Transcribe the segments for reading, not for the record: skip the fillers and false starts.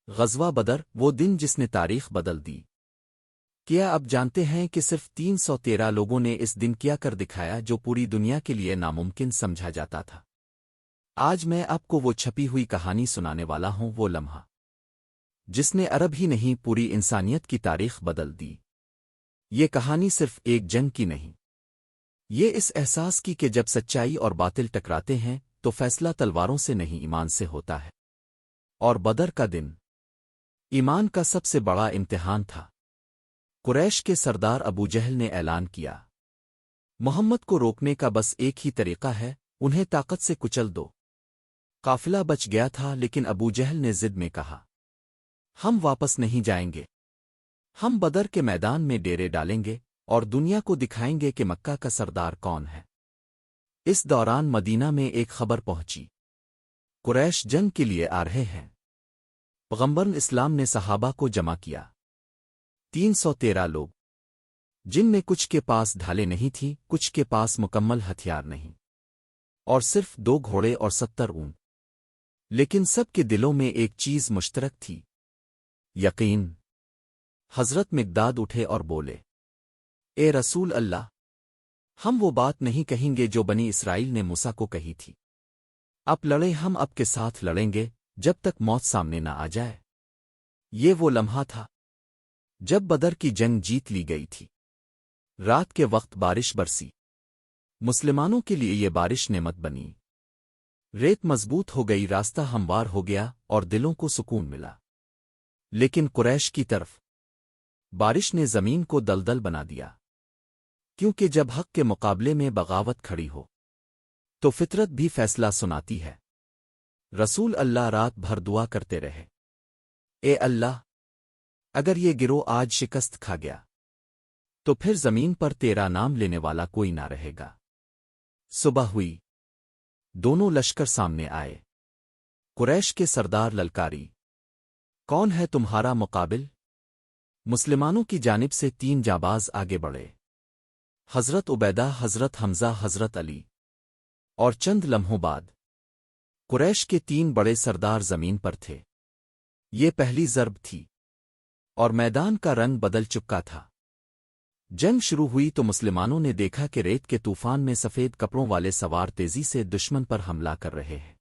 غزوہ بدر، وہ دن جس نے تاریخ بدل دی۔ کیا اب جانتے ہیں کہ صرف 313 لوگوں نے اس دن کیا کر دکھایا جو پوری دنیا کے لیے ناممکن سمجھا جاتا تھا؟ آج میں آپ کو وہ چھپی ہوئی کہانی سنانے والا ہوں، وہ لمحہ جس نے عرب ہی نہیں پوری انسانیت کی تاریخ بدل دی۔ یہ کہانی صرف ایک جنگ کی نہیں، یہ اس احساس کی کہ جب سچائی اور باطل ٹکراتے ہیں تو فیصلہ تلواروں سے نہیں ایمان سے ہوتا ہے۔ اور بدر کا دن ایمان کا سب سے بڑا امتحان تھا۔ قریش کے سردار ابو جہل نے اعلان کیا، محمد کو روکنے کا بس ایک ہی طریقہ ہے، انہیں طاقت سے کچل دو۔ قافلہ بچ گیا تھا لیکن ابو جہل نے ضد میں کہا، ہم واپس نہیں جائیں گے، ہم بدر کے میدان میں ڈیرے ڈالیں گے اور دنیا کو دکھائیں گے کہ مکہ کا سردار کون ہے۔ اس دوران مدینہ میں ایک خبر پہنچی، قریش جنگ کے لیے آ رہے ہیں۔ پیغمبر اسلام نے صحابہ کو جمع کیا، 313 لوگ، جن میں کچھ کے پاس ڈھالیں نہیں تھیں، کچھ کے پاس مکمل ہتھیار نہیں، اور صرف 2 گھوڑے اور 70 اونٹ۔ لیکن سب کے دلوں میں ایک چیز مشترک تھی، یقین۔ حضرت مقداد اٹھے اور بولے، اے رسول اللہ، ہم وہ بات نہیں کہیں گے جو بنی اسرائیل نے موسیٰ کو کہی تھی، اب لڑیں، ہم اب کے ساتھ لڑیں گے جب تک موت سامنے نہ آ جائے۔ یہ وہ لمحہ تھا جب بدر کی جنگ جیت لی گئی تھی۔ رات کے وقت بارش برسی، مسلمانوں کے لیے یہ بارش نعمت بنی۔ ریت مضبوط ہو گئی، راستہ ہموار ہو گیا اور دلوں کو سکون ملا۔ لیکن قریش کی طرف بارش نے زمین کو دلدل بنا دیا، کیونکہ جب حق کے مقابلے میں بغاوت کھڑی ہو تو فطرت بھی فیصلہ سناتی ہے۔ رسول اللہ رات بھر دعا کرتے رہے، اے اللہ، اگر یہ گروہ آج شکست کھا گیا تو پھر زمین پر تیرا نام لینے والا کوئی نہ رہے گا۔ صبح ہوئی، دونوں لشکر سامنے آئے۔ قریش کے سردار للکاری، کون ہے تمہارا مقابل؟ مسلمانوں کی جانب سے 3 جانباز آگے بڑھے، حضرت عبیدہ، حضرت حمزہ، حضرت علی، اور چند لمحوں بعد قریش کے 3 بڑے سردار زمین پر تھے۔ یہ پہلی ضرب تھی اور میدان کا رنگ بدل چکا تھا۔ جنگ شروع ہوئی تو مسلمانوں نے دیکھا کہ ریت کے طوفان میں سفید کپڑوں والے سوار تیزی سے دشمن پر حملہ کر رہے ہیں۔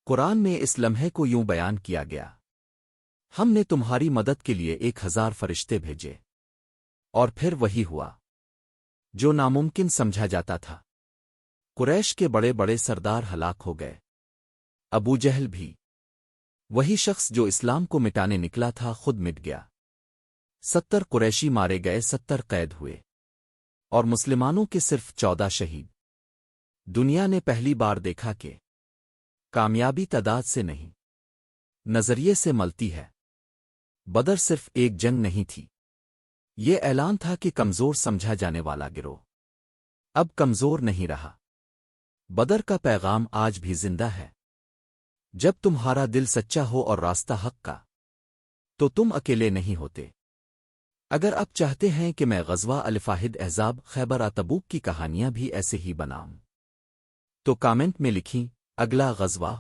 قرآن میں اس لمحے کو یوں بیان کیا گیا، ہم نے تمہاری مدد کے لیے 1000 فرشتے بھیجے۔ اور پھر وہی ہوا جو ناممکن سمجھا جاتا تھا، قریش کے بڑے بڑے سردار ہلاک ہو گئے، ابو جہل بھی، وہی شخص جو اسلام کو مٹانے نکلا تھا خود مٹ گیا۔ 70 قریشی مارے گئے، 70 قید ہوئے، اور مسلمانوں کے صرف 14 شہید۔ دنیا نے پہلی بار دیکھا کہ کامیابی تعداد سے نہیں، نظریے سے ملتی ہے۔ بدر صرف ایک جنگ نہیں تھی، یہ اعلان تھا کہ کمزور سمجھا جانے والا گروہ اب کمزور نہیں رہا۔ بدر کا پیغام آج بھی زندہ ہے، جب تمہارا دل سچا ہو اور راستہ حق کا تو تم اکیلے نہیں ہوتے۔ اگر آپ چاہتے ہیں کہ میں غزوہ الفاہد، احزاب، خیبر، تبوک کی کہانیاں بھی ایسے ہی بناؤں تو کامنٹ میں لکھیں، اگلا غزوہ